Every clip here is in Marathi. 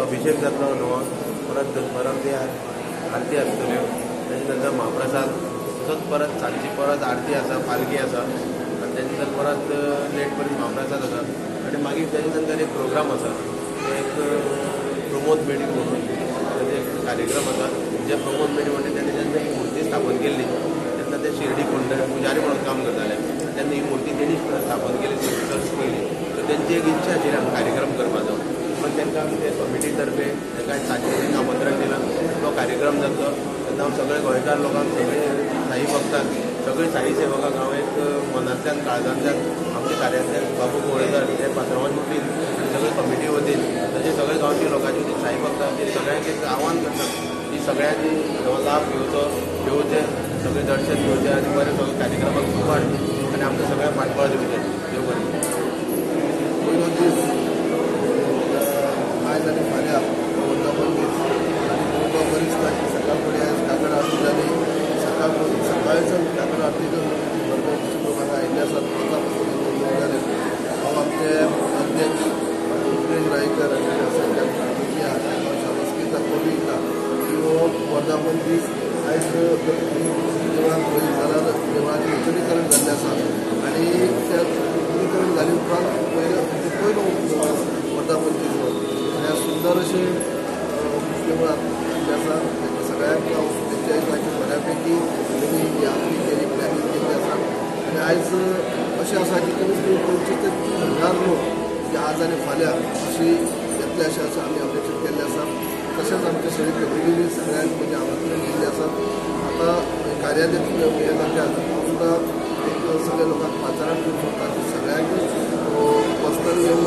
अभिषेक जातलो न्हू परत दनपाराक ते आरती आसतल्यो तेजे नंतर महाप्रसाद तसोच परत सांजची परत आरती आसा पालखी आसा आनी तेजे नंतर परत लेट पर्यंत महाप्रसाद आसा आनी मागीर तेजे नंतर एक प्रोग्राम आसा एक प्रमोद मेळी म्हणून तेजे एक कार्यक्रम आसा जे प्रमोद मेळी म्हणजे तेणे जेन्ना ही मुर्ती स्थापन केल्ली तेन्ना ते शिर्डी पुजारी म्हणून काम करताले तेन्ना ही मुर्ती तेणी स्थापन केली चर्च पयली तर तेंची एक इच्छा आशिल्ली हांगा कार्यक्रम करपाचो पण तांकां ते कमिटी तर्फे तांकां सांजचे आमंत्रण दिलां तो कार्यक्रम जातलो तेन्ना हांव सगळे गोंयकार लोकांक सगळे साई भक्तांक सगळे साई सेवकांक हांव एक मनांतल्यान काळजांतल्यान आमचे कार्याचे बाबू गोळेकर ते पात्रांवान वतीन आनी सगळे कमिटी वतीन तशें सगळे गांवच्या लोकांची वतीन साई भक्तांची सगळ्यांक एक आव्हान करता की सगळ्यांनी हो लाभ घेवचे सगळे दर्शन घेवचें आनी बरें सगळे कार्यक्रमाक सुपाट आनी आमकां सगळ्यांक फाटबळ दिवचें देव बरें पयलो दीस आज आनी फाल्यां वर्धापन दीस आनी खूब बरी दिसता सकाळ फुडें आज काकड आरती जाली सकाळचो काकड आरतीचो भरपूर लोक हांगा आयिल्ले आसात जाले हांव आमचे अध्यक्ष उपेंद्र रायकर आनी शासकीय शासकीय कवी वर्धापन दीस आयज देवळान देवळाचें नूतनीकरण जाल्लें आसा आनी त्या नूतनीकरण जाले उपरांत पयलो वर्धापन दीस हो ह्या सुंदर अशें देवळान जें आसा ताच्या सगळ्यांक पंचायताची बऱ्यापैकी तेणी यादी केली प्लॅनिंग केल्ली आसा आनी आयज अशें आसा की कमीत कमी 25 ते 30,000 लोक जे आज आनी फाल्यां अशी येतले अशें आमी अपेक्षीत केल्ले आसा तशेंच आमच्या सगळे कमिटीनी सगळ्यांक म्हणजे आमंत्रण दिल्लें आसा आतां कार्यालय हे जाग्यार सुद्दां एक सगळ्या लोकांक पाचारण करून सोदता की सगळ्यांक पर्सनल येवन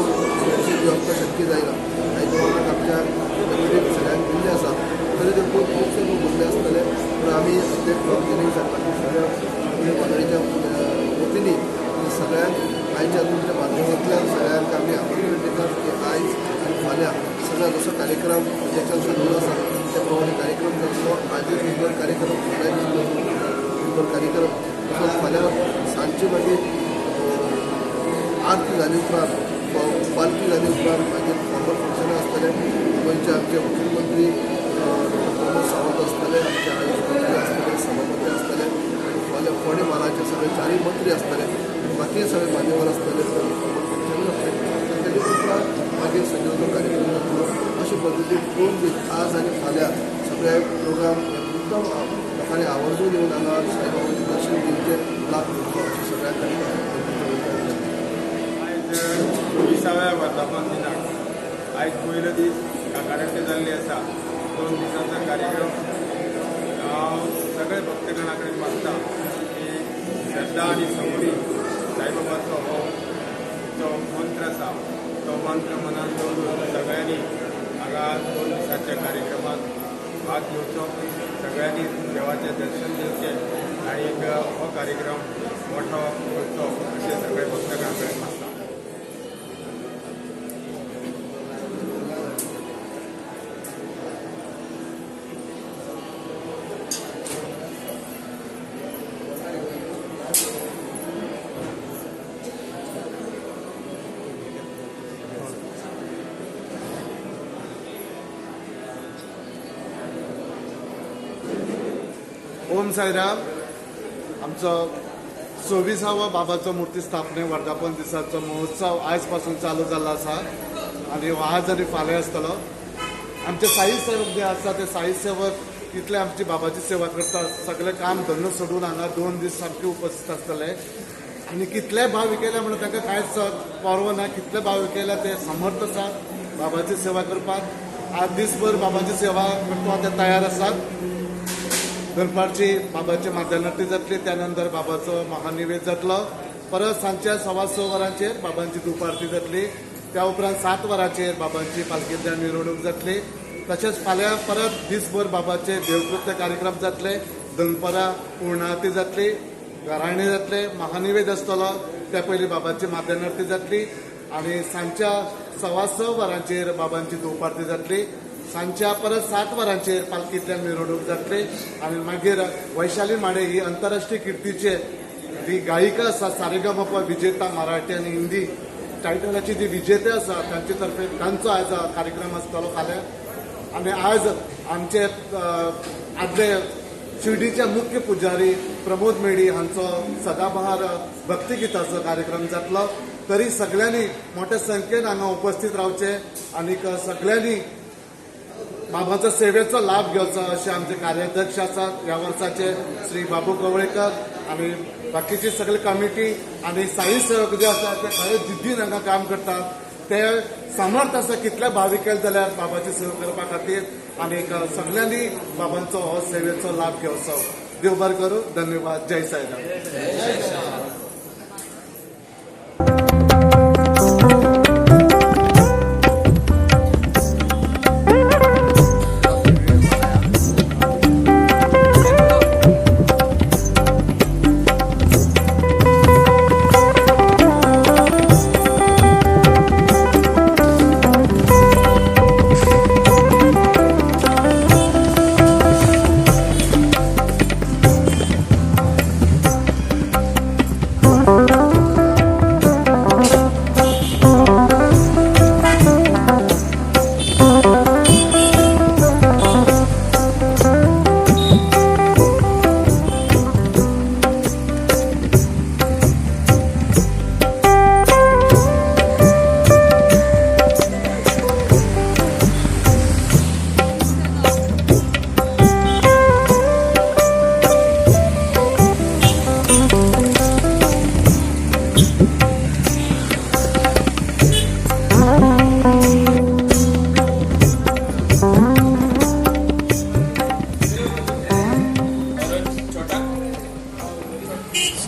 जी आमकां शक्य जायना काही प्रमाणात आमच्या कमिटीक सगळ्यांक दिल्लें आसा तरी ते खूब खुबशे लोक उरले आसतले पूण आमी अध्यक्ष बाबतीनूय सांगता की सगळ्या मंडळीच्या वतीनी सगळ्यांक आयच्या तुमच्या माध्यमांतल्यान सगळ्यांक आमी आमंत्रण दितात की आयज आनी फाल्यां सगळा जसो कार्यक्रम अध्यक्षान सांगलो आसा त्या प्रमाणे कार्यक्रम जातलो आजूच सुंदर कार्यक्रम फाल्यां सुंदर कार्यक्रम तसोच फाल्यां सांजची मागीर आरती जाली उपरांत पालखी जाली उपरांत मागीर फॉर्मल फंक्शनां आसतले गोंयचे आमचे मुख्यमंत्री प्रमोद सावंत आसतले आमचे आयुष मंत्री आसतले सभापती आसतले आनी फाल्यां फोंडे म्हालाचे सगळे चारय मंत्री आसतले बाकी सगळे मान्यवर आसतले फंक्शन जातले ताचे उपरांत मागीर संयोजन कार्यक्रम जातलो अशे पद्दतीन 2 दीस आज आनी फाल्यां सगळे प्रोग्राम एकदम लोकांनी आवर्जून येवन हांगा साईबाबाचें दर्शन घेवचें लाभ घेवचो अशें सगळ्यांक आयज 24व्या वर्धापन दिनाक आयज पयलो दीस कार्यावळ जाल्ली आसा 2 दिसांचो कार्यक्रम हांव सगळे भक्तगणा कडेन मागता की श्रद्धा आनी समोरी साईबाबाचो हो जो मंत्र आसा तो मंत्र मनात दवरून सगळ्यांनी हांगा 2 दिसांच्या कार्यक्रमात भाग घेवचो सगळ्यांनी देवाचें दर्शन घेवचें आनी हो कार्यक्रम मोठो करचो अशें सगळे भक्तगणा कडेन मागता. ओम साईराम. आमचो 24वा बाबाचो मुर्ती स्थापने वर्धापन दिसाचो महोत्सव आयज पासून चालू जाल्लो आसा आनी हो आज आनी फाल्यां आसतलो. आमचे साई सेवक जे आसा ते साई सेवक कितले आमची बाबाची सेवा करतात सगळे काम धंदो सोडून हांगा 2 दीस सामके उपस्थित आसतले आनी कितले भाविकेले म्हणून ताका कांयच परवो ना. कितले भाविकेले ते समर्थ आसात बाबाची सेवा करपाक. आज दिसभर बाबाची सेवा करपाक ते तयार आसात. दनपारची बाबाची मध्यानर्ती जातली त्यानंतर बाबाचो महानिवेद जातलो. परत सांजच्या 6:15 वरांचेर बाबांची धूपारती जातली. त्या उपरांत 7 वरांचेर बाबांची पालखेंतल्यान मिरवणूक जातली. तशेंच फाल्यां परत दिसभर बाबाचे देवकृत्य कार्यक्रम जातले. दनपारां पूर्णाहती जातली, घराणे जातले, महानिवेद आसतलो. त्या पयलीं बाबाची मध्यानर्ती जातली आनी सांजच्या 6:15 वरांचेर बाबांची धूपारती जातली. सांजच्या परत 7 वरांचेर पालखींतल्यान मिरवणूक जातली आनी मागीर वैशाली माडे ही आंतरराष्ट्रीय कीर्तीचे जी गायिका आसा सारेगमप विजेता मराठी आनी हिंदी टायटलाची जी विजेते आसा तांचे तर्फे तांचो आयज कार्यक्रम आसतलो फाल्यां. आनी आयज आमचे आदले शिर्डीचे मुख्य पुजारी प्रमोद मेडी हांचो सदाबहार भक्तिगिताचो कार्यक्रम जातलो. तरी सगळ्यांनी मोठ्या संख्येन हांगा उपस्थित रावचे आनीक सगळ्यांनी बाबाचो सेवेचो लाभ घेवचो अशें आमचे कार्याध्यक्ष आसात ह्या वर्साचे श्री बाबू कवळेकर आनी बाकीची सगळी कमिटी आनी साई सेवक जे आसा ते खरें जिद्दीन हांगा काम करतात. ते समर्थ आसा कितले भाविकेल जाल्यार बाबाची सेवा करपा खातीर आनीक सगळ्यांनी बाबांचो हो सेवेचो लाभ घेवचो. देव बरें करूं. धन्यवाद. जय साईराम.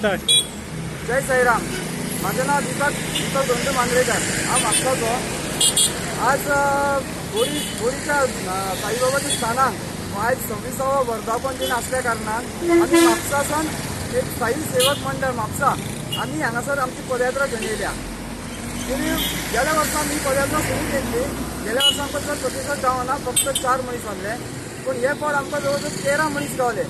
स्टार्ट. जय साईराम. माझं नाव दीपक धोंडू मांजरेकर. हा म्हापसाचो. आज बोरीच्या साईबाबाच्या स्थानाक आयज 26वा वर्धापन दिन असल्या कारणान आमी म्हापसासून एक साई सेवक मंडळ म्हापसा आमी हांगासर आमची पदयात्रा घेवन येयल्या. गेल्या वर्सा मी पदयात्रा सुरू केल्ली. गेल्या वर्सा आमकां चड प्रतिसाद गावना, फक्त 4 मनीस आसले. पूण हे फावट आमकां जवळ जवळ 13 मनीस गावले.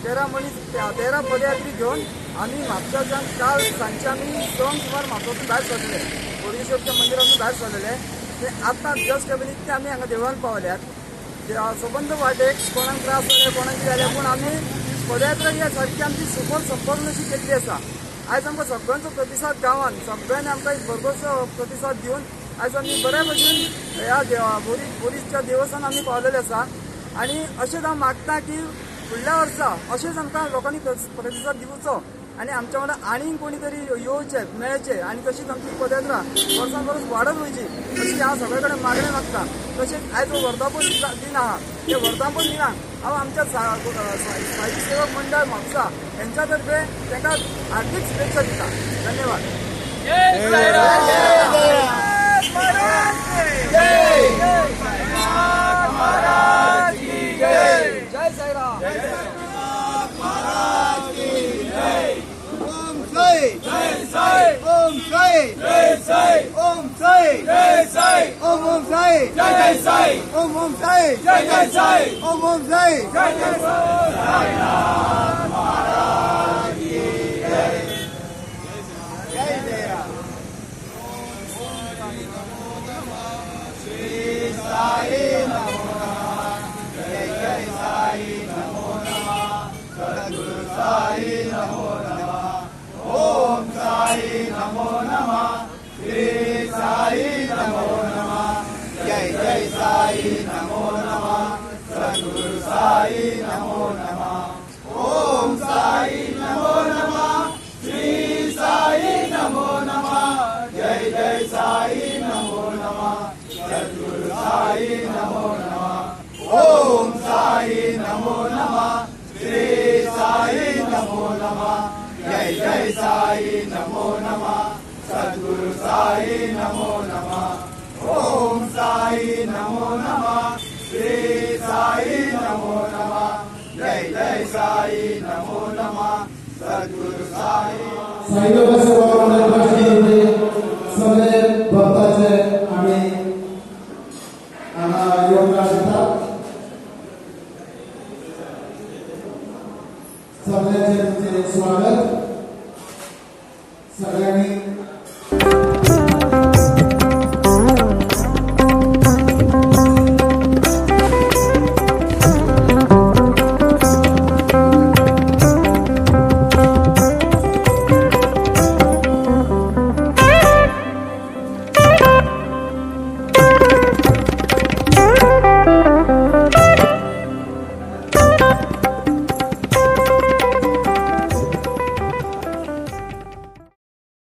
13 पदयात्री घेवन आमी म्हापसाच्यान काल सांजचे आमी 2 सुमार म्हापसासून भायर सरलेले. बोडगेश्वरच्या मंदिरासून भायर सरलेले. ते आतां जस्ट इतके आमी हांगा देवळान पावल्यात. सबंद वाटेक कोणाक त्रास जाले, कोणाक कितें जालें, पूण आमी पदयात्रा ही सारकी आमची सुपर संपन्न अशी केल्ली आसा. आयज आमकां सगळ्यांचो प्रतिसाद गांवान सगळ्यांनी आमकां एक भरपूरसो प्रतिसाद दिवन आयज आमी बऱ्या भशेन ह्या बोरीच्या देवस्थान आमी पावलेले आसा. आनी अशेंच हांव मागता की फुडल्या वर्सा अशेंच आमकां लोकांनी प्रतिसाद दिवचो आनी आमच्या वांगडा आनीक कोणी तरी येवचे मेळचे आनी तशीच आमची पदयात्रा वर्सान परस वाडत वयची अशी हांव सगळे कडेन मागणें मागता. तशेंच आयज जो वर्धापन दिन आहा ते वर्धापन दिनाक हांव आमच्या साई सेवक मंडळ म्हापसा यांच्या तर्फे तांकां हार्दिक शुभेच्छा दिता. धन्यवाद. जय साईराम. जय साई. ओम साई. जय साई. ओम साई. जय साई. ओम साई. जय साई. ओम साई. जय साई. ओम साई. जय साई. महाराज की जय. जय जय श्री साई नमो नमः. जय जय साई नमो नमः. सद्गुरु साई नमो नमः. ओम साई नमो नमः. श्री साई नमो नमः. जय जय साई नमो नमः. सद्गुरु साई नमो नमः. ओम साई नमो नमः. श्री साई नमो नमः. जय जय साई नमो नमः. सद्गुरु साई नमो नमः. ओम साई नमो नमः. श्री साई नमो नमः. जय जय साई नमो नमः. सद्गुरु साई नमो नमः. ओम साई नमो नमः. श्री साई नमो नमः. जय जय साई नमो नमः. सद्गुरु साई. साईबाबा सगळे भक्ताचे आमी हांगा योगदान दितात. सगळ्यांचे तुमचे स्वागत. सगळ्यांनी